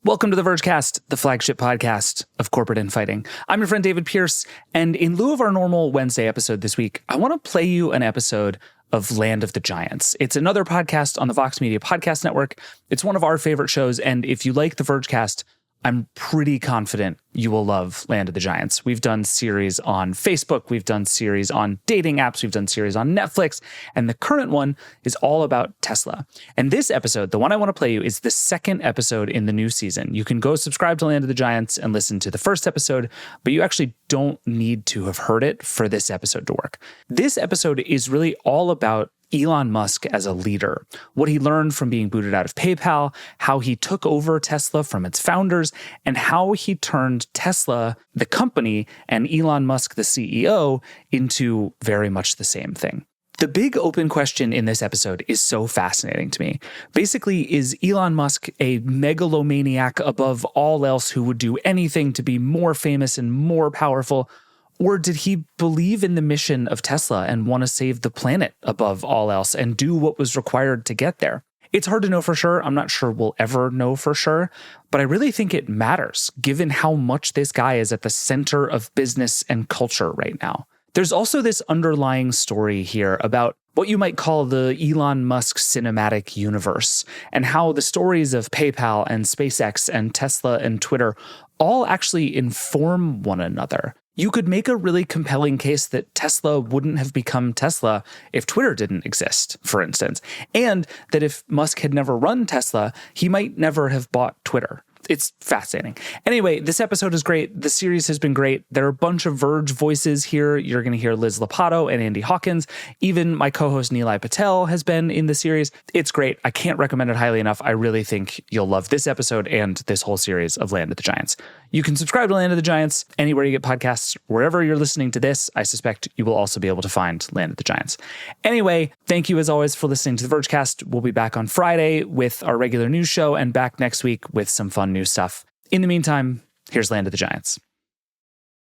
Welcome to the Vergecast, the flagship podcast of corporate infighting. I'm your friend David Pierce, and in lieu of our normal Wednesday episode this week, I want to play you an episode of Land of the Giants. It's another podcast on the Vox Media Podcast Network. It's one of our favorite shows, and if you like the Vergecast, I'm pretty confident you will love Land of the Giants. We've done series on Facebook, we've done series on dating apps, we've done series on Netflix, and the current one is all about Tesla. And this episode, the one I want to play you, is the second episode in the new season. You can go subscribe to Land of the Giants and listen to the first episode, but you actually don't need to have heard it for this episode to work. This episode is really all about Elon Musk as a leader, what he learned from being booted out of PayPal, how he took over Tesla from its founders, and how he turned Tesla, the company, and Elon Musk, the CEO, into very much the same thing. The big open question in this episode is so fascinating to me. Basically, is Elon Musk a megalomaniac above all else who would do anything to be more famous and more powerful? Or did he believe in the mission of Tesla and want to save the planet above all else and do what was required to get there? It's hard to know for sure. I'm not sure we'll ever know for sure, but I really think it matters given how much this guy is at the center of business and culture right now. There's also this underlying story here about what you might call the Elon Musk cinematic universe and how the stories of PayPal and SpaceX and Tesla and Twitter all actually inform one another. You could make a really compelling case that Tesla wouldn't have become Tesla if Twitter didn't exist, for instance, and that if Musk had never run Tesla, he might never have bought Twitter. It's fascinating. Anyway, this episode is great. The series has been great. There are a bunch of Verge voices here. You're going to hear Liz Lopatto and Andy Hawkins. Even my co-host Nilay Patel has been in the series. It's great. I can't recommend it highly enough. I really think you'll love this episode and this whole series of Land of the Giants. You can subscribe to Land of the Giants anywhere you get podcasts. Wherever you're listening to this, I suspect you will also be able to find Land of the Giants. Anyway, thank you as always for listening to the Vergecast. We'll be back on Friday with our regular news show and back next week with some fun new stuff. In the meantime, here's Land of the Giants.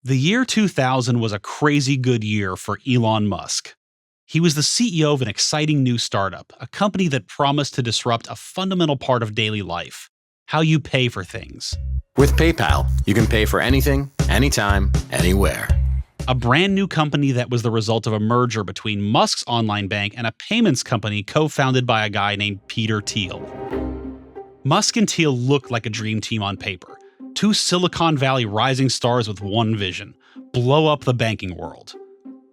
The year 2000 was a crazy good year for Elon Musk. He was the CEO of an exciting new startup, a company that promised to disrupt a fundamental part of daily life, how you pay for things. With PayPal, you can pay for anything, anytime, anywhere. A brand new company that was the result of a merger between Musk's online bank and a payments company co-founded by a guy named Peter Thiel. Musk and Thiel looked like a dream team on paper. Two Silicon Valley rising stars with one vision: blow up the banking world.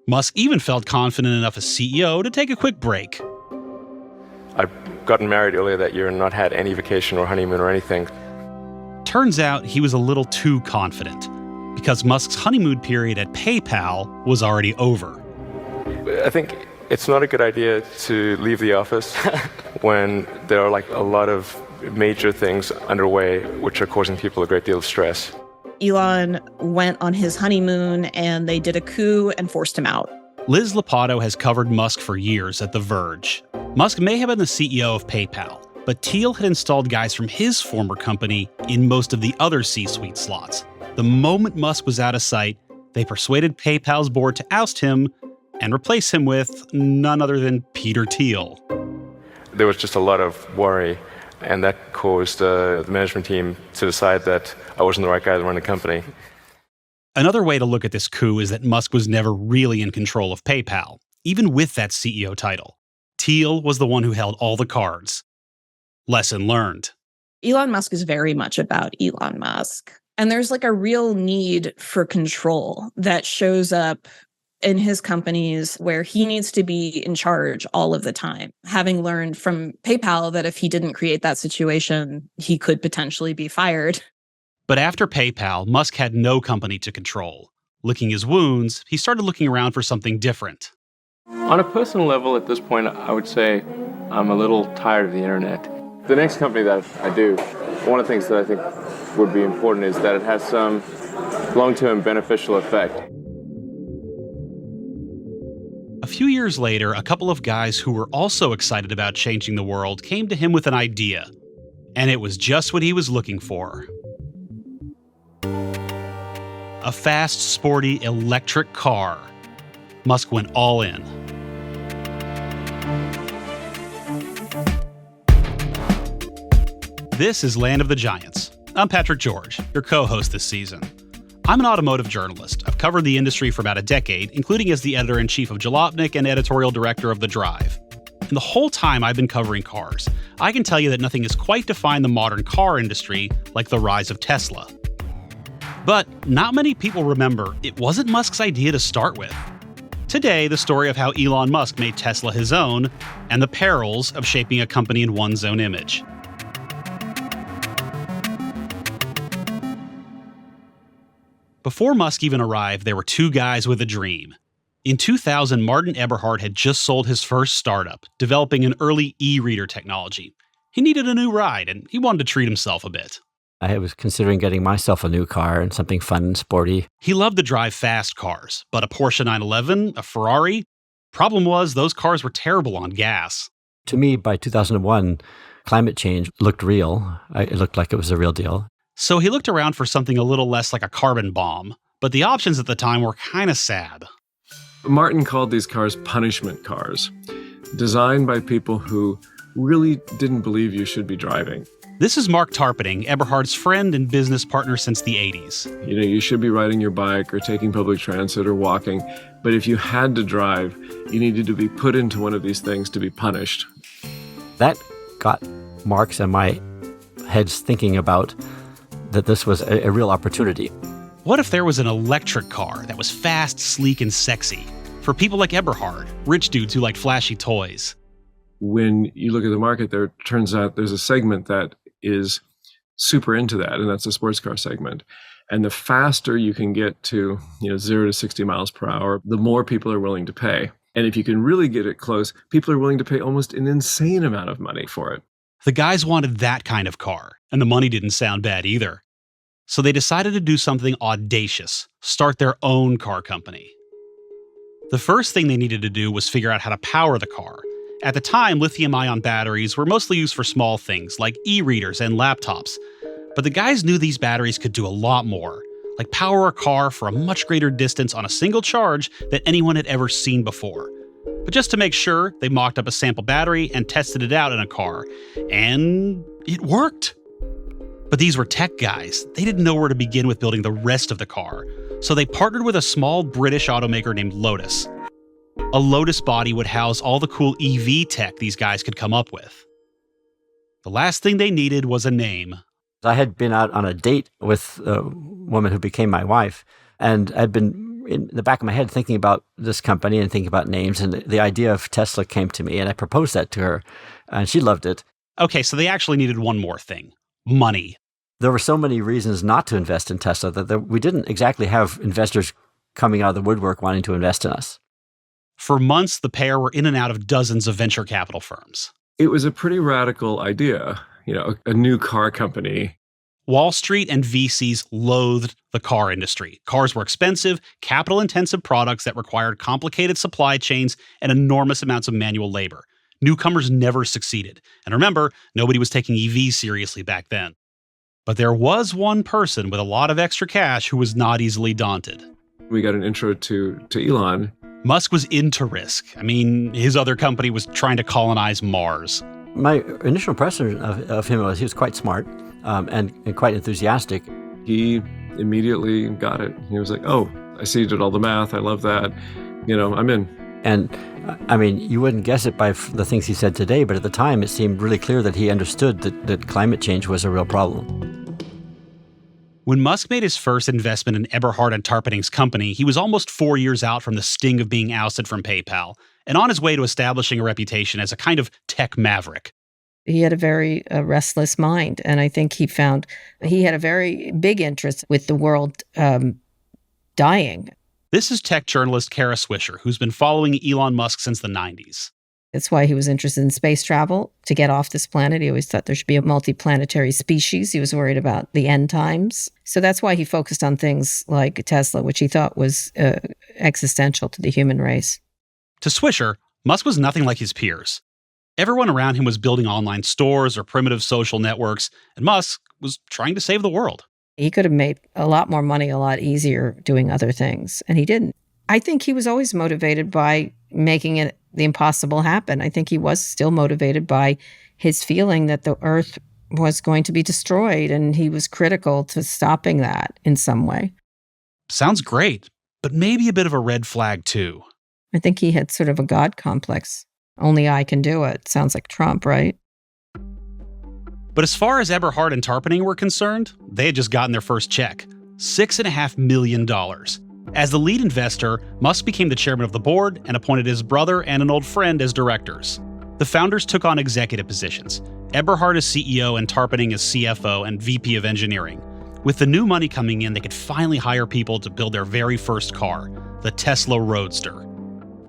Musk even felt confident enough as CEO to take a quick break. I'd gotten married earlier that year and not had any vacation or honeymoon or anything. Turns out he was a little too confident, because Musk's honeymoon period at PayPal was already over. I think it's not a good idea to leave the office when there are like a lot of major things underway which are causing people a great deal of stress. Elon went on his honeymoon and they did a coup and forced him out. Liz Lopatto has covered Musk for years at The Verge. Musk may have been the CEO of PayPal, but Thiel had installed guys from his former company in most of the other C-suite slots. The moment Musk was out of sight, they persuaded PayPal's board to oust him and replace him with none other than Peter Thiel. There was just a lot of worry, and that caused the management team to decide that I wasn't the right guy to run the company. Another way to look at this coup is that Musk was never really in control of PayPal, even with that CEO title. Thiel was the one who held all the cards. Lesson learned. Elon Musk is very much about Elon Musk. And there's like a real need for control that shows up in his companies where he needs to be in charge all of the time, having learned from PayPal that if he didn't create that situation, he could potentially be fired. But after PayPal, Musk had no company to control. Licking his wounds, he started looking around for something different. On a personal level, at this point, I would say I'm a little tired of the internet. The next company that I do, one of the things that I think would be important is that it has some long-term beneficial effect. A few years later, a couple of guys who were also excited about changing the world came to him with an idea. And it was just what he was looking for. A fast, sporty, electric car. Musk went all in. This is Land of the Giants. I'm Patrick George, your co-host this season. I'm an automotive journalist. I've covered the industry for about a decade, including as the editor-in-chief of Jalopnik and editorial director of The Drive. And the whole time I've been covering cars, I can tell you that nothing has quite defined the modern car industry like the rise of Tesla. But not many people remember it wasn't Musk's idea to start with. Today, the story of how Elon Musk made Tesla his own, and the perils of shaping a company in one's own image. Before Musk even arrived, there were two guys with a dream. In 2000, Martin Eberhard had just sold his first startup, developing an early e-reader technology. He needed a new ride, and he wanted to treat himself a bit. I was considering getting myself a new car and something fun and sporty. He loved to drive fast cars, but a Porsche 911, a Ferrari? Problem was, those cars were terrible on gas. To me, by 2001, climate change looked real. It looked like it was a real deal. So he looked around for something a little less like a carbon bomb, but the options at the time were kind of sad. Martin called these cars punishment cars, designed by people who really didn't believe you should be driving. This is Mark Tarpeting, Eberhard's friend and business partner since the 80s. You should be riding your bike or taking public transit or walking, but if you had to drive, you needed to be put into one of these things to be punished. That got Mark's and my heads thinking about that this was a real opportunity. What if there was an electric car that was fast, sleek, and sexy? For people like Eberhard, rich dudes who liked flashy toys. When you look at the market, there turns out there's a segment that is super into that, and that's the sports car segment. And the faster you can get to 0 to 60 miles per hour, the more people are willing to pay. And if you can really get it close, people are willing to pay almost an insane amount of money for it. The guys wanted that kind of car, and the money didn't sound bad either. So they decided to do something audacious, start their own car company. The first thing they needed to do was figure out how to power the car. At the time, lithium-ion batteries were mostly used for small things like e-readers and laptops. But the guys knew these batteries could do a lot more, like power a car for a much greater distance on a single charge than anyone had ever seen before. But just to make sure, they mocked up a sample battery and tested it out in a car. And it worked. But these were tech guys. They didn't know where to begin with building the rest of the car. So they partnered with a small British automaker named Lotus. A Lotus body would house all the cool EV tech these guys could come up with. The last thing they needed was a name. I had been out on a date with a woman who became my wife, and I'd been in the back of my head thinking about this company and thinking about names, and the idea of Tesla came to me, and I proposed that to her, and she loved it. Okay, so they actually needed one more thing. Money. There were so many reasons not to invest in Tesla that we didn't exactly have investors coming out of the woodwork wanting to invest in us. For months, the pair were in and out of dozens of venture capital firms. It was a pretty radical idea, a new car company. Wall Street and VCs loathed the car industry. Cars were expensive, capital-intensive products that required complicated supply chains and enormous amounts of manual labor. Newcomers never succeeded. And remember, nobody was taking EVs seriously back then. But there was one person with a lot of extra cash who was not easily daunted. We got an intro to Elon. Musk was into risk. I mean, his other company was trying to colonize Mars. My initial impression of him was he was quite smart and quite enthusiastic. He immediately got it. He was like, oh, I see you did all the math. I love that. I'm in. And I mean, you wouldn't guess it by the things he said today, but at the time it seemed really clear that he understood that climate change was a real problem. When Musk made his first investment in Eberhard and Tarpeting's company, he was almost 4 years out from the sting of being ousted from PayPal, and on his way to establishing a reputation as a kind of tech maverick. He had a very restless mind, and I think he had a very big interest with the world dying. This is tech journalist Kara Swisher, who's been following Elon Musk since the 90s. That's why he was interested in space travel, to get off this planet. He always thought there should be a multiplanetary species. He was worried about the end times. So that's why he focused on things like Tesla, which he thought was existential to the human race. To Swisher, Musk was nothing like his peers. Everyone around him was building online stores or primitive social networks, and Musk was trying to save the world. He could have made a lot more money a lot easier doing other things, and he didn't. I think he was always motivated by making it the impossible happen. I think he was still motivated by his feeling that the Earth was going to be destroyed, and he was critical to stopping that in some way. Sounds great, but maybe a bit of a red flag too. I think he had sort of a God complex. Only I can do it. Sounds like Trump, right? But as far as Eberhard and Tarpening were concerned, they had just gotten their first check, $6.5 million. As the lead investor, Musk became the chairman of the board and appointed his brother and an old friend as directors. The founders took on executive positions, Eberhard as CEO and Tarpening as CFO and VP of engineering. With the new money coming in, they could finally hire people to build their very first car, the Tesla Roadster.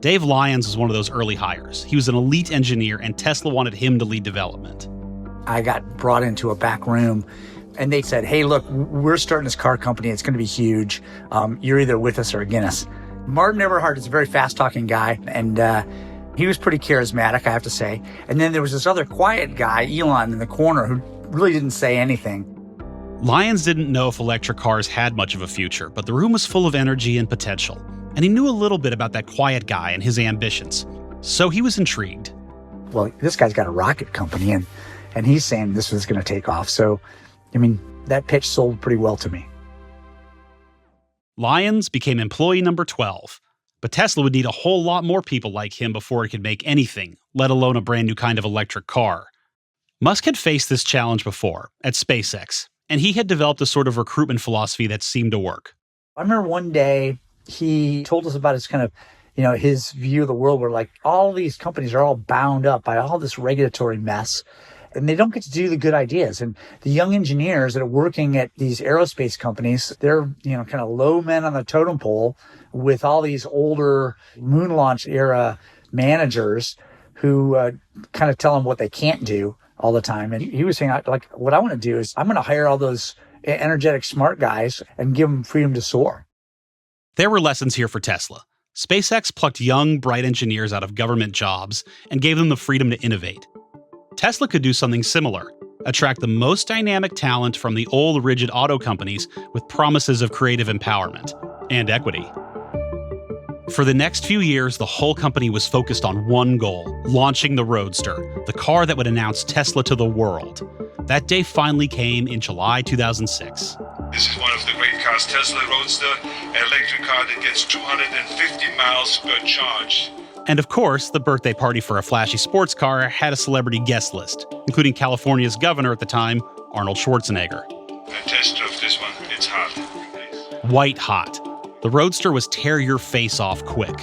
Dave Lyons was one of those early hires. He was an elite engineer, and Tesla wanted him to lead development. I got brought into a back room, and they said, hey, look, we're starting this car company. It's going to be huge. You're either with us or against us. Martin Eberhard is a very fast-talking guy, and he was pretty charismatic, I have to say. And then there was this other quiet guy, Elon, in the corner, who really didn't say anything. Lyons didn't know if electric cars had much of a future, but the room was full of energy and potential. And he knew a little bit about that quiet guy and his ambitions. So he was intrigued. Well, this guy's got a rocket company, and he's saying this was going to take off. So, I mean, that pitch sold pretty well to me. Lyons became employee number 12. But Tesla would need a whole lot more people like him before it could make anything, let alone a brand new kind of electric car. Musk had faced this challenge before, at SpaceX, and he had developed a sort of recruitment philosophy that seemed to work. I remember one day he told us about his kind of, his view of the world where like all these companies are all bound up by all this regulatory mess, and they don't get to do the good ideas. And the young engineers that are working at these aerospace companies, they're, kind of low men on the totem pole with all these older moon launch era managers who kind of tell them what they can't do all the time. And he was saying, like, what I want to do is I'm going to hire all those energetic, smart guys and give them freedom to soar. There were lessons here for Tesla. SpaceX plucked young, bright engineers out of government jobs and gave them the freedom to innovate. Tesla could do something similar, attract the most dynamic talent from the old rigid auto companies with promises of creative empowerment and equity. For the next few years, the whole company was focused on one goal, launching the Roadster, the car that would announce Tesla to the world. That day finally came in July 2006. This is one of the great cars, Tesla Roadster, an electric car that gets 250 miles per charge. And of course, the birthday party for a flashy sports car had a celebrity guest list, including California's governor at the time, Arnold Schwarzenegger. The test of this one, it's hot. White hot. The Roadster was tear your face off quick.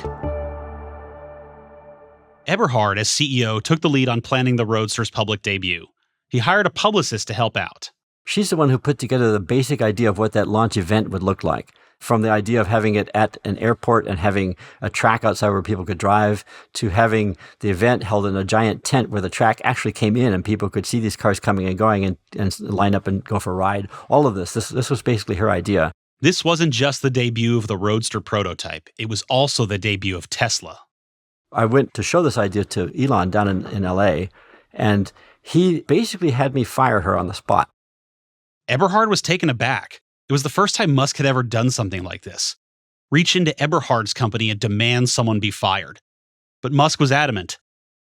Eberhard, as CEO, took the lead on planning the Roadster's public debut. He hired a publicist to help out. She's the one who put together the basic idea of what that launch event would look like. From the idea of having it at an airport and having a track outside where people could drive, to having the event held in a giant tent where the track actually came in and people could see these cars coming and going and line up and go for a ride. All of this was basically her idea. This wasn't just the debut of the Roadster prototype. It was also the debut of Tesla. I went to show this idea to Elon down in LA, and he basically had me fire her on the spot. Eberhard was taken aback. It was the first time Musk had ever done something like this. Reach into Eberhard's company and demand someone be fired. But Musk was adamant.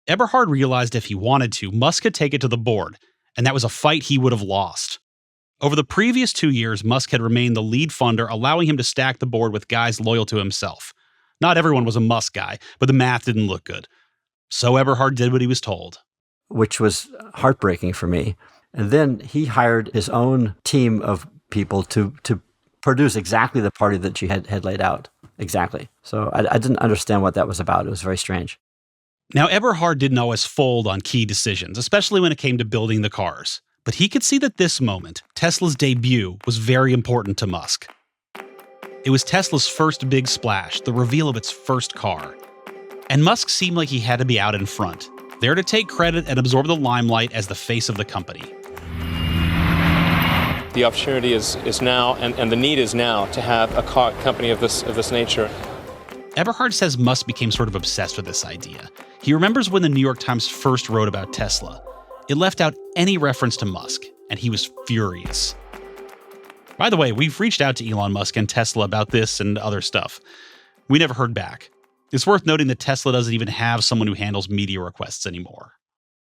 Eberhard realized if he wanted to, Musk could take it to the board, and that was a fight he would have lost. Over the previous 2 years, Musk had remained the lead funder, allowing him to stack the board with guys loyal to himself. Not everyone was a Musk guy, but the math didn't look good. So Eberhard did what he was told. Which was heartbreaking for me. And then he hired his own team of people to produce exactly the party that she had laid out. Exactly. So I didn't understand what that was about. It was very strange. Now, Eberhard didn't always fold on key decisions, especially when it came to building the cars. But he could see that this moment, Tesla's debut, was very important to Musk. It was Tesla's first big splash, the reveal of its first car. And Musk seemed like he had to be out in front, there to take credit and absorb the limelight as the face of the company. The opportunity is now, and the need is now to have a car company of this nature. Eberhard says Musk became sort of obsessed with this idea. He remembers when the New York Times first wrote about Tesla. It left out any reference to Musk, and he was furious. By the way, we've reached out to Elon Musk and Tesla about this and other stuff. We never heard back. It's worth noting that Tesla doesn't even have someone who handles media requests anymore.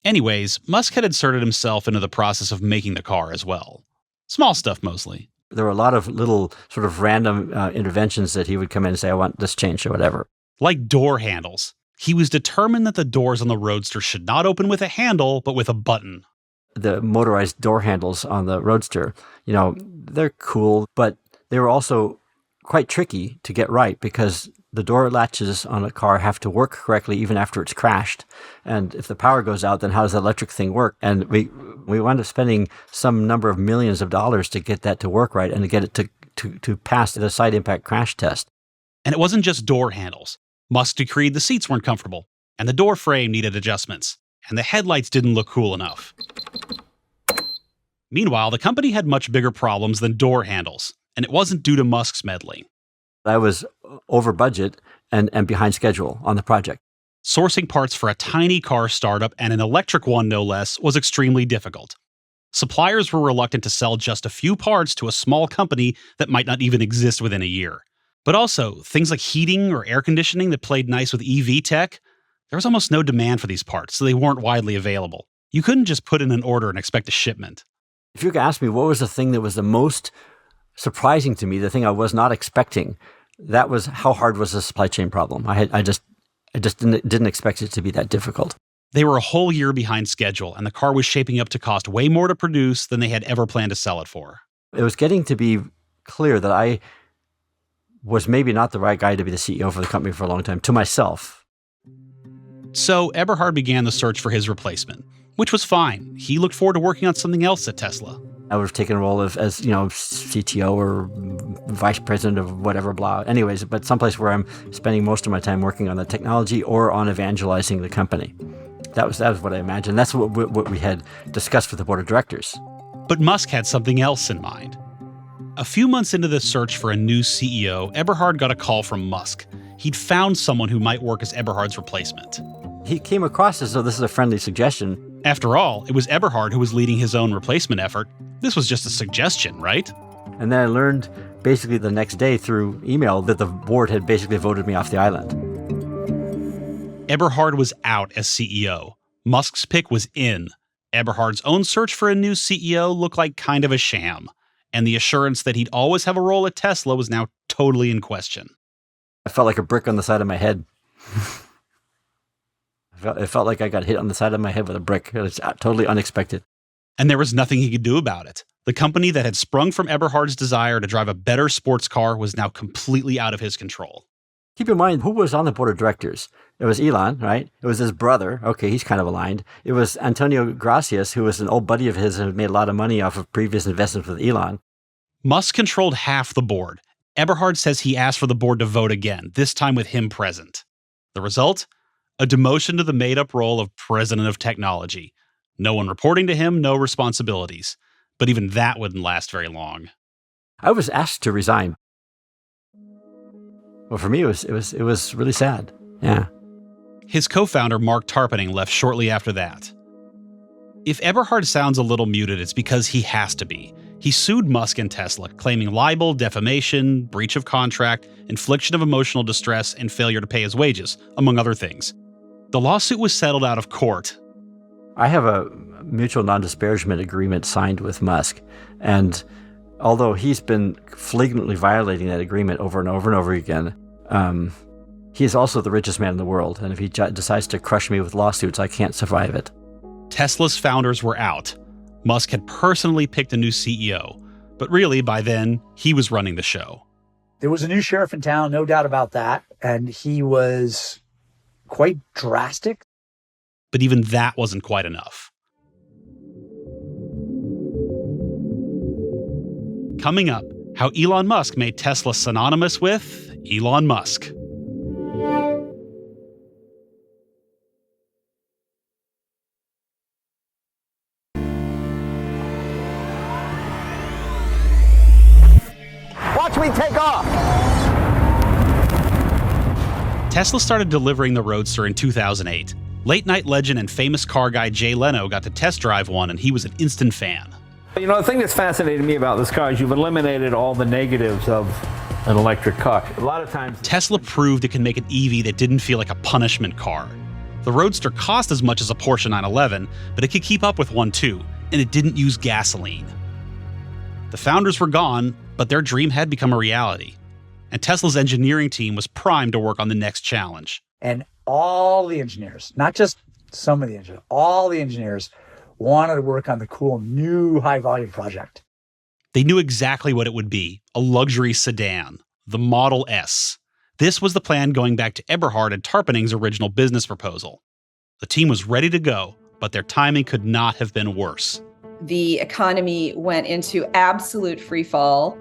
Anyways, Musk had inserted himself into the process of making the car as well. Small stuff mostly. There were a lot of little sort of random interventions that he would come in and say, I want this changed or whatever. Like door handles. He was determined that the doors on the Roadster should not open with a handle, but with a button. The motorized door handles on the Roadster, they're cool, but they were also quite tricky to get right because the door latches on a car have to work correctly even after it's crashed. And if the power goes out, then how does the electric thing work? And we wound up spending some number of millions of dollars to get that to work right and to get it to pass the side impact crash test. And it wasn't just door handles. Musk decreed the seats weren't comfortable, and the door frame needed adjustments, and the headlights didn't look cool enough. Meanwhile, the company had much bigger problems than door handles, and it wasn't due to Musk's meddling. I was over budget and behind schedule on the project. Sourcing parts for a tiny car startup, and an electric one no less, was extremely difficult. Suppliers were reluctant to sell just a few parts to a small company that might not even exist within a year. But also, things like heating or air conditioning that played nice with EV tech, there was almost no demand for these parts, so they weren't widely available. You couldn't just put in an order and expect a shipment. If you could ask me what was the thing that was the most surprising to me, the thing I was not expecting, that was how hard was the supply chain problem. I just didn't expect it to be that difficult. They were a whole year behind schedule, and the car was shaping up to cost way more to produce than they had ever planned to sell it for. It was getting to be clear that I was maybe not the right guy to be the CEO for the company for a long time, to myself. So Eberhard began the search for his replacement, which was fine. He looked forward to working on something else at Tesla. I would have taken a role as CTO or vice president of whatever, blah. Anyways, but someplace where I'm spending most of my time working on the technology or on evangelizing the company. That was what I imagined. That's what we had discussed with the board of directors. But Musk had something else in mind. A few months into the search for a new CEO, Eberhard got a call from Musk. He'd found someone who might work as Eberhard's replacement. He came across as though this is a friendly suggestion. After all, it was Eberhard who was leading his own replacement effort. This was just a suggestion, right? And then I learned basically the next day through email that the board had basically voted me off the island. Eberhard was out as CEO. Musk's pick was in. Eberhard's own search for a new CEO looked like kind of a sham. And the assurance that he'd always have a role at Tesla was now totally in question. I felt like a brick on the side of my head. It felt like I got hit on the side of my head with a brick. It was totally unexpected. And there was nothing he could do about it. The company that had sprung from Eberhard's desire to drive a better sports car was now completely out of his control. Keep in mind, who was on the board of directors? It was Elon, right? It was his brother. Okay, he's kind of aligned. It was Antonio Gracias, who was an old buddy of his and had made a lot of money off of previous investments with Elon. Musk controlled half the board. Eberhard says he asked for the board to vote again, this time with him present. The result? A demotion to the made-up role of president of technology. No one reporting to him, no responsibilities. But even that wouldn't last very long. I was asked to resign. Well, for me, it was really sad. Yeah. His co-founder, Mark Tarpenning, left shortly after that. If Eberhard sounds a little muted, it's because he has to be. He sued Musk and Tesla, claiming libel, defamation, breach of contract, infliction of emotional distress, and failure to pay his wages, among other things. The lawsuit was settled out of court. I have a mutual non-disparagement agreement signed with Musk, and although he's been flagrantly violating that agreement over and over and over again, he is also the richest man in the world, and if he decides to crush me with lawsuits, I can't survive it. Tesla's founders were out. Musk had personally picked a new CEO, but really, by then, he was running the show. There was a new sheriff in town, no doubt about that, and he was quite drastic. But even that wasn't quite enough. Coming up, how Elon Musk made Tesla synonymous with Elon Musk. Watch me take off! Tesla started delivering the Roadster in 2008. Late-night legend and famous car guy Jay Leno got to test drive one, and he was an instant fan. You know, the thing that's fascinating me about this car is you've eliminated all the negatives of an electric car. A lot of times, Tesla proved it can make an EV that didn't feel like a punishment car. The The Roadster cost as much as a Porsche 911, but it could keep up with one too, and it didn't use gasoline. The founders were gone, but their dream had become a reality. And Tesla's engineering team was primed to work on the next challenge. And all the engineers, not just some of the engineers, all the engineers wanted to work on the cool new high-volume project. They knew exactly what it would be, a luxury sedan, the Model S. This was the plan going back to Eberhard and Tarpening's original business proposal. The team was ready to go, but their timing could not have been worse. The economy went into absolute freefall.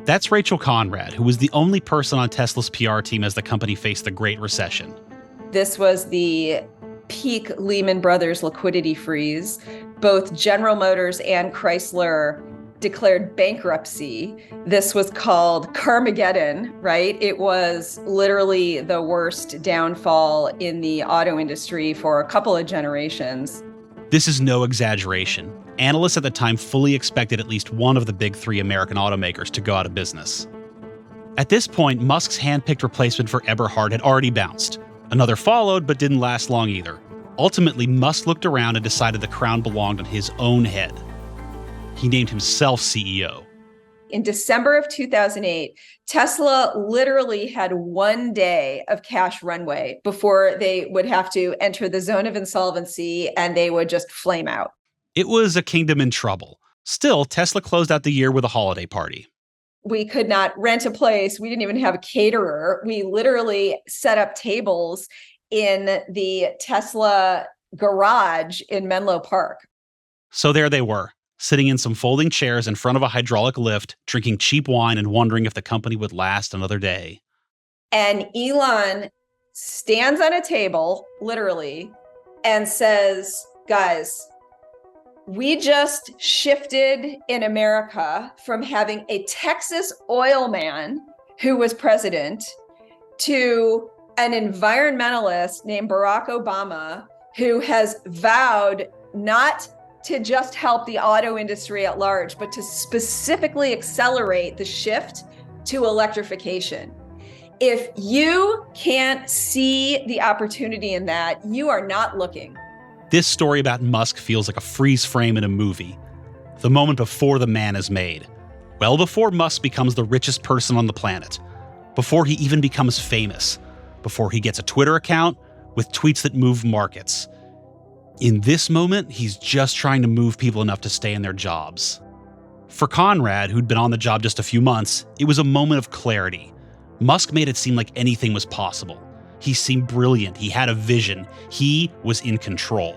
That's Rachel Conrad, who was the only person on Tesla's PR team as the company faced the Great Recession. This was the peak Lehman Brothers liquidity freeze. Both General Motors and Chrysler declared bankruptcy. This was called Carmageddon, right? It was literally the worst downfall in the auto industry for a couple of generations. This is no exaggeration. Analysts at the time fully expected at least one of the big three American automakers to go out of business. At this point, Musk's hand-picked replacement for Eberhard had already bounced. Another followed, but didn't last long either. Ultimately, Musk looked around and decided the crown belonged on his own head. He named himself CEO. In December of 2008, Tesla literally had 1 day of cash runway before they would have to enter the zone of insolvency and they would just flame out. It was a kingdom in trouble. Still, Tesla closed out the year with a holiday party. We could not rent a place. We didn't even have a caterer. We literally set up tables in the Tesla garage in Menlo Park. So there they were, sitting in some folding chairs in front of a hydraulic lift, drinking cheap wine and wondering if the company would last another day. And Elon stands on a table, literally, and says, guys, we just shifted in America from having a Texas oil man who was president to an environmentalist named Barack Obama who has vowed not to just help the auto industry at large, but to specifically accelerate the shift to electrification. If you can't see the opportunity in that, you are not looking. This story about Musk feels like a freeze frame in a movie. The moment before the man is made. Well before Musk becomes the richest person on the planet. Before he even becomes famous. Before he gets a Twitter account with tweets that move markets. In this moment, he's just trying to move people enough to stay in their jobs. For Conrad, who'd been on the job just a few months, it was a moment of clarity. Musk made it seem like anything was possible. He seemed brilliant. He had a vision. He was in control.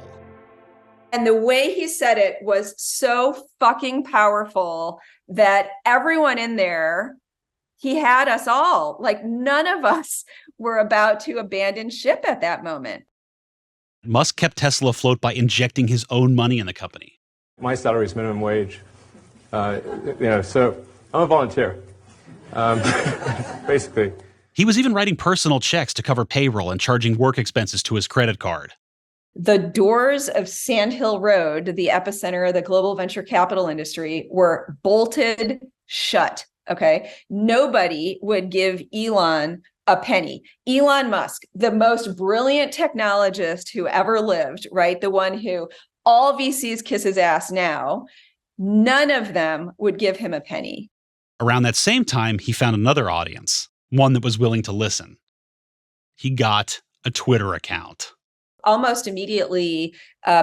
And the way he said it was so fucking powerful that everyone in there, he had us all. Like none of us were about to abandon ship at that moment. Musk kept Tesla afloat by injecting his own money in the company. My salary is minimum wage. So I'm a volunteer, basically. He was even writing personal checks to cover payroll and charging work expenses to his credit card. The doors of Sand Hill Road, the epicenter of the global venture capital industry, were bolted shut, okay? Nobody would give Elon a penny. Elon Musk, the most brilliant technologist who ever lived, right? The one who all VCs kiss his ass now, none of them would give him a penny. Around that same time, he found another audience, one that was willing to listen. He got a Twitter account. Almost immediately,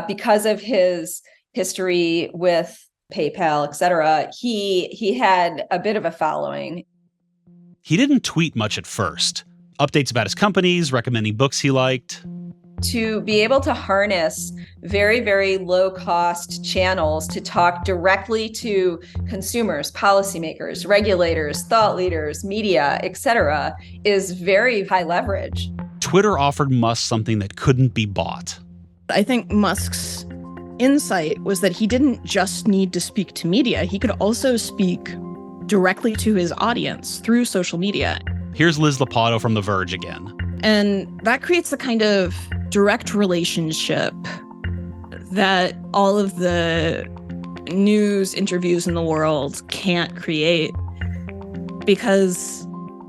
because of his history with PayPal, et cetera, he had a bit of a following. He didn't tweet much at first. Updates about his companies, recommending books he liked. To be able to harness very, very low-cost channels to talk directly to consumers, policymakers, regulators, thought leaders, media, et cetera, is very high leverage. Twitter offered Musk something that couldn't be bought. I think Musk's insight was that he didn't just need to speak to media. He could also speak directly to his audience through social media. Here's Liz Lopatto from The Verge again. And that creates the kind of direct relationship that all of the news interviews in the world can't create, because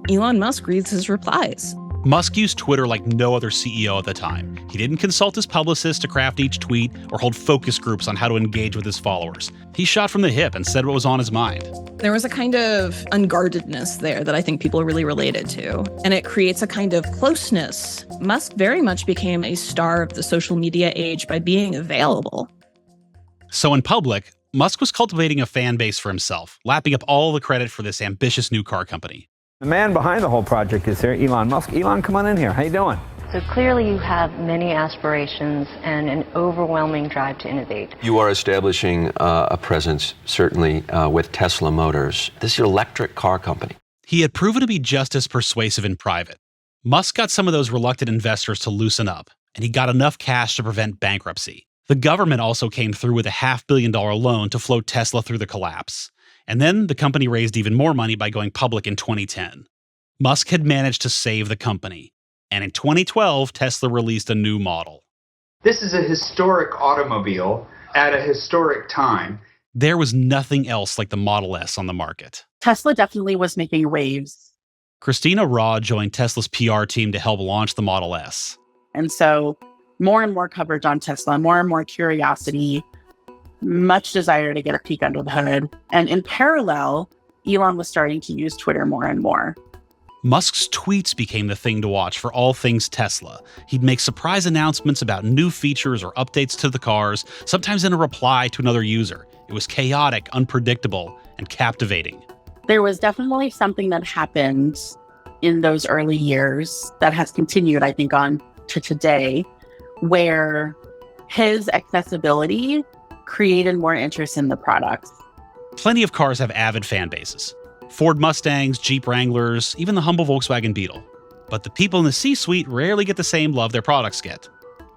Elon Musk reads his replies. Musk used Twitter like no other CEO at the time. He didn't consult his publicist to craft each tweet or hold focus groups on how to engage with his followers. He shot from the hip and said what was on his mind. There was a kind of unguardedness there that I think people really related to, and it creates a kind of closeness. Musk very much became a star of the social media age by being available. So in public, Musk was cultivating a fan base for himself, lapping up all the credit for this ambitious new car company. The man behind the whole project is here, Elon Musk. Elon, come on in here. How you doing? So clearly you have many aspirations and an overwhelming drive to innovate. You are establishing a presence, certainly, with Tesla Motors. This is an electric car company. He had proven to be just as persuasive in private. Musk got some of those reluctant investors to loosen up, and he got enough cash to prevent bankruptcy. The government also came through with a $500 million loan to float Tesla through the collapse. And then the company raised even more money by going public in 2010. Musk had managed to save the company. And in 2012, Tesla released a new model. This is a historic automobile at a historic time. There was nothing else like the Model S on the market. Tesla definitely was making waves. Christina Raw joined Tesla's PR team to help launch the Model S. And so more and more coverage on Tesla, more and more curiosity, much desire to get a peek under the hood. And in parallel, Elon was starting to use Twitter more and more. Musk's tweets became the thing to watch for all things Tesla. He'd make surprise announcements about new features or updates to the cars, sometimes in a reply to another user. It was chaotic, unpredictable, and captivating. There was definitely something that happened in those early years that has continued, I think, on to today, where his accessibility created more interest in the products. Plenty of cars have avid fan bases. Ford Mustangs, Jeep Wranglers, even the humble Volkswagen Beetle. But the people in the C-suite rarely get the same love their products get.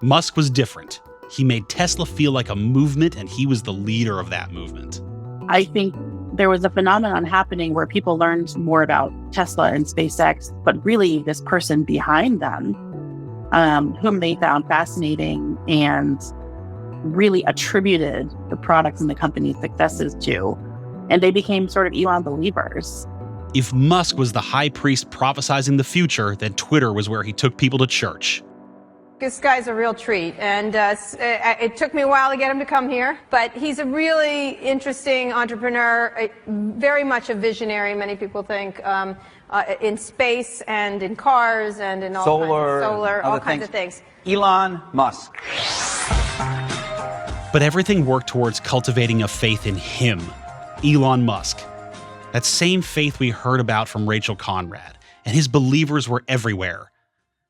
Musk was different. He made Tesla feel like a movement, and he was the leader of that movement. I think there was a phenomenon happening where people learned more about Tesla and SpaceX, but really this person behind them, whom they found fascinating and really attributed the products and the company's successes to. And they became sort of Elon believers. If Musk was the high priest prophesizing the future, then Twitter was where he took people to church. This guy's a real treat, and it took me a while to get him to come here, but he's a really interesting entrepreneur, very much a visionary, many people think, in space and in cars and in all solar, all kinds of things. Elon Musk. But everything worked towards cultivating a faith in him, Elon Musk. That same faith we heard about from Rachel Conrad, and his believers were everywhere.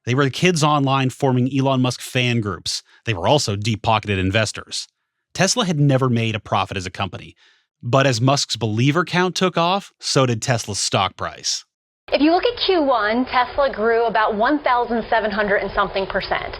They were the kids online forming Elon Musk fan groups. They were also deep-pocketed investors. Tesla had never made a profit as a company, but as Musk's believer count took off, so did Tesla's stock price. If you look at Q1, Tesla grew about 1,700 and something percent.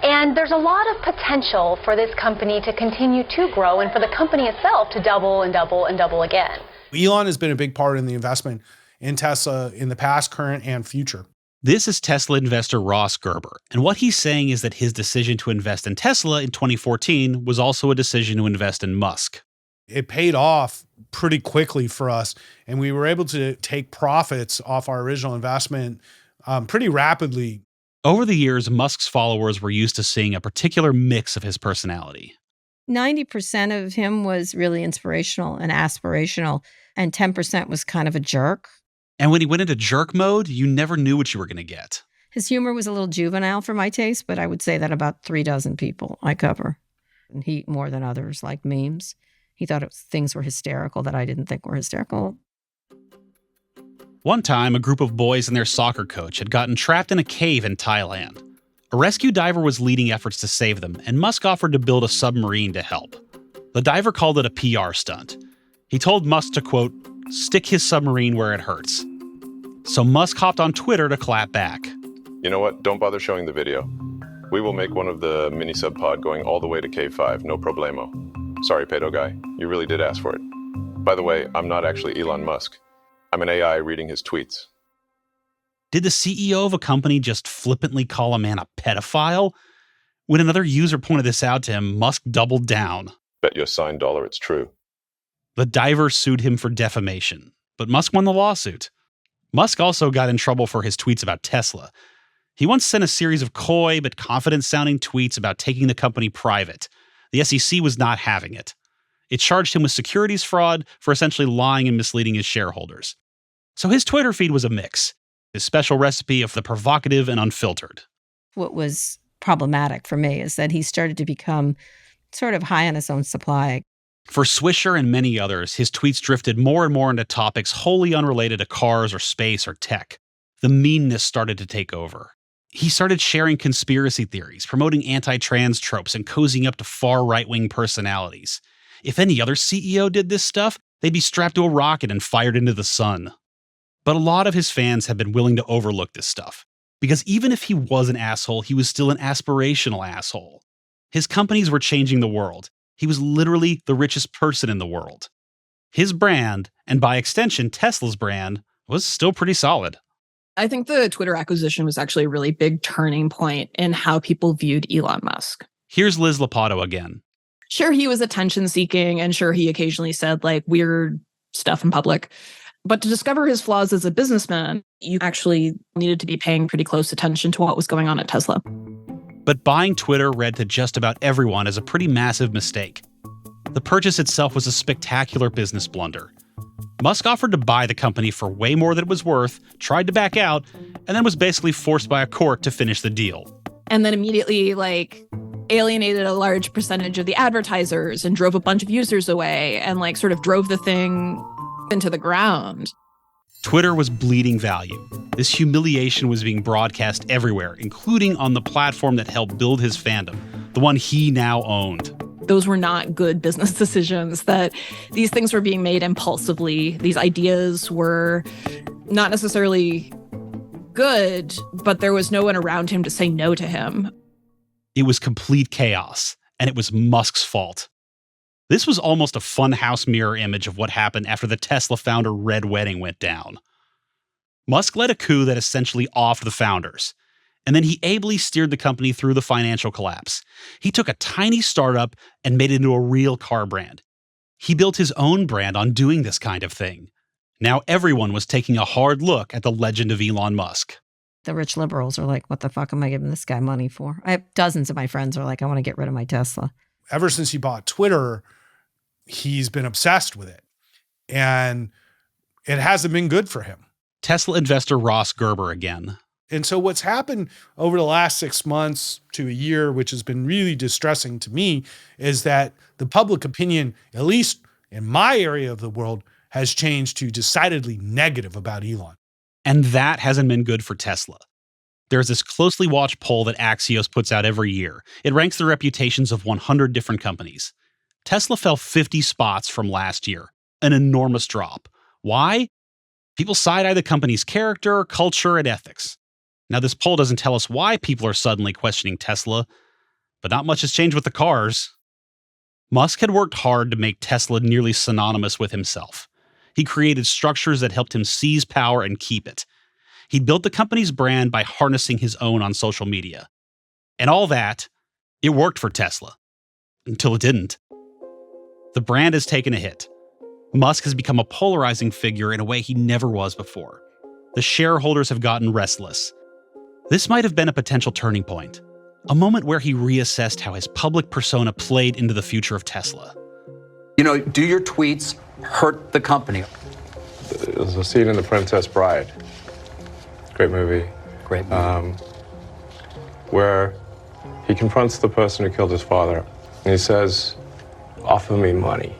And there's a lot of potential for this company to continue to grow and for the company itself to double and double and double again. Elon has been a big part in the investment in Tesla in the past, current, and future. This is Tesla investor Ross Gerber, and what he's saying is that his decision to invest in Tesla in 2014 was also a decision to invest in Musk. It paid off pretty quickly for us, and we were able to take profits off our original investment pretty rapidly. Over the years, Musk's followers were used to seeing a particular mix of his personality. 90% of him was really inspirational and aspirational, and 10% was kind of a jerk. And when he went into jerk mode, you never knew what you were going to get. His humor was a little juvenile for my taste, but I would say that about 36 people I cover. And he, more than others, liked memes. He thought things were hysterical that I didn't think were hysterical. One time, a group of boys and their soccer coach had gotten trapped in a cave in Thailand. A rescue diver was leading efforts to save them, and Musk offered to build a submarine to help. The diver called it a PR stunt. He told Musk to, quote, stick his submarine where it hurts. So Musk hopped on Twitter to clap back. You know what? Don't bother showing the video. We will make one of the mini sub pod going all the way to Cave 5, no problemo. Sorry, pedo guy. You really did ask for it. By the way, I'm not actually Elon Musk. I'm an AI reading his tweets. Did the CEO of a company just flippantly call a man a pedophile? When another user pointed this out to him, Musk doubled down. Bet you a signed dollar it's true. The diver sued him for defamation, but Musk won the lawsuit. Musk also got in trouble for his tweets about Tesla. He once sent a series of coy but confident-sounding tweets about taking the company private. The SEC was not having it. It charged him with securities fraud for essentially lying and misleading his shareholders. So his Twitter feed was a mix, his special recipe of the provocative and unfiltered. What was problematic for me is that he started to become sort of high on his own supply. For Swisher and many others, his tweets drifted more and more into topics wholly unrelated to cars or space or tech. The meanness started to take over. He started sharing conspiracy theories, promoting anti-trans tropes, and cozying up to far right-wing personalities. If any other CEO did this stuff, they'd be strapped to a rocket and fired into the sun. But a lot of his fans have been willing to overlook this stuff, because even if he was an asshole, he was still an aspirational asshole. His companies were changing the world. He was literally the richest person in the world. His brand, and by extension Tesla's brand, was still pretty solid. I think the Twitter acquisition was actually a really big turning point in how people viewed Elon Musk. Here's Liz Lopato again. Sure, he was attention seeking, and sure, he occasionally said like weird stuff in public. But to discover his flaws as a businessman, you actually needed to be paying pretty close attention to what was going on at Tesla. But buying Twitter read to just about everyone as a pretty massive mistake. The purchase itself was a spectacular business blunder. Musk offered to buy the company for way more than it was worth, tried to back out, and then was basically forced by a court to finish the deal. And then immediately, alienated a large percentage of the advertisers and drove a bunch of users away and, sort of drove the thing into the ground. Twitter was bleeding value. This humiliation was being broadcast everywhere, including on the platform that helped build his fandom, the one he now owned. Those were not good business decisions, that these things were being made impulsively. These ideas were not necessarily good, but there was no one around him to say no to him. It was complete chaos, and it was Musk's fault. This was almost a funhouse mirror image of what happened after the Tesla founder Red Wedding went down. Musk led a coup that essentially offed the founders, and then he ably steered the company through the financial collapse. He took a tiny startup and made it into a real car brand. He built his own brand on doing this kind of thing. Now everyone was taking a hard look at the legend of Elon Musk. The rich liberals are like, what the fuck am I giving this guy money for? I have dozens of my friends are like, I want to get rid of my Tesla. Ever since he bought Twitter, he's been obsessed with it. And it hasn't been good for him. Tesla investor Ross Gerber again. And so what's happened over the last 6 months to a year, which has been really distressing to me, is that the public opinion, at least in my area of the world, has changed to decidedly negative about Elon. And that hasn't been good for Tesla. There's this closely watched poll that Axios puts out every year. It ranks the reputations of 100 different companies. Tesla fell 50 spots from last year, an enormous drop. Why? People side-eye the company's character, culture, and ethics. Now, this poll doesn't tell us why people are suddenly questioning Tesla, but not much has changed with the cars. Musk had worked hard to make Tesla nearly synonymous with himself. He created structures that helped him seize power and keep it. He built the company's brand by harnessing his own on social media. And all that, it worked for Tesla. Until it didn't. The brand has taken a hit. Musk has become a polarizing figure in a way he never was before. The shareholders have gotten restless. This might have been a potential turning point, a moment where he reassessed how his public persona played into the future of Tesla. Do your tweets hurt the company? There's a scene in The Princess Bride. Great movie. Great movie. Where he confronts the person who killed his father, and he says, "Offer me money.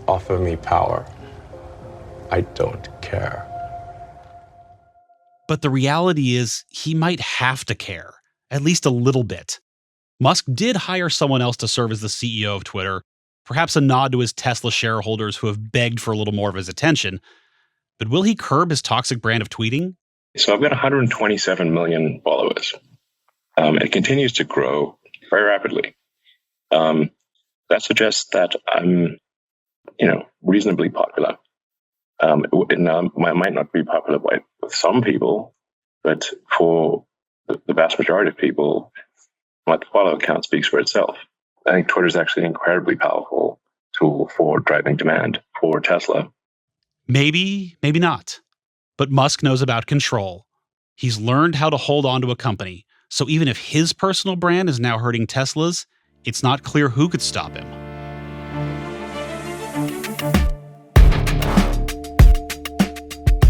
Offer me power. I don't care." But the reality is, he might have to care, at least a little bit. Musk did hire someone else to serve as the CEO of Twitter, perhaps a nod to his Tesla shareholders who have begged for a little more of his attention. But will he curb his toxic brand of tweeting? So I've got 127 million followers. It continues to grow very rapidly. That suggests that I'm, reasonably popular. Now, I might not be popular with some people, but for the vast majority of people, my follower count speaks for itself. I think Twitter is actually an incredibly powerful tool for driving demand for Tesla. Maybe, maybe not. But Musk knows about control. He's learned how to hold on to a company, so even if his personal brand is now hurting Tesla's, it's not clear who could stop him.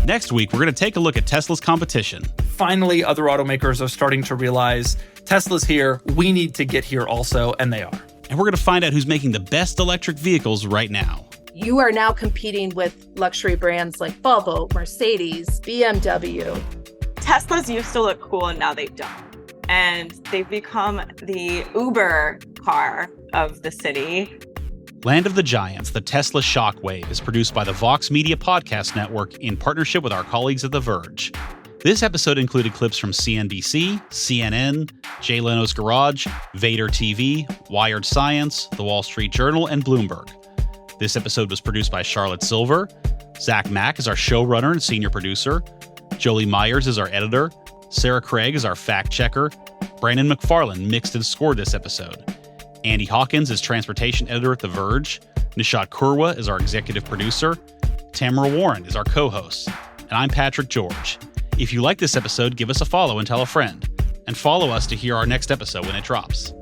Next week, we're going to take a look at Tesla's competition. Finally, other automakers are starting to realize Tesla's here, we need to get here also, and they are. And we're going to find out who's making the best electric vehicles right now. You are now competing with luxury brands like Volvo, Mercedes, BMW. Teslas used to look cool and now they don't. And they've become the Uber car of the city. Land of the Giants, the Tesla Shockwave, is produced by the Vox Media Podcast Network in partnership with our colleagues at The Verge. This episode included clips from CNBC, CNN, Jay Leno's Garage, Vader TV, Wired Science, The Wall Street Journal, and Bloomberg. This episode was produced by Charlotte Silver. Zach Mack is our showrunner and senior producer. Jolie Myers is our editor. Sarah Craig is our fact checker. Brandon McFarland mixed and scored this episode. Andy Hawkins is transportation editor at The Verge. Nishat Kurwa is our executive producer. Tamara Warren is our co-host. And I'm Patrick George. If you like this episode, give us a follow and tell a friend. And follow us to hear our next episode when it drops.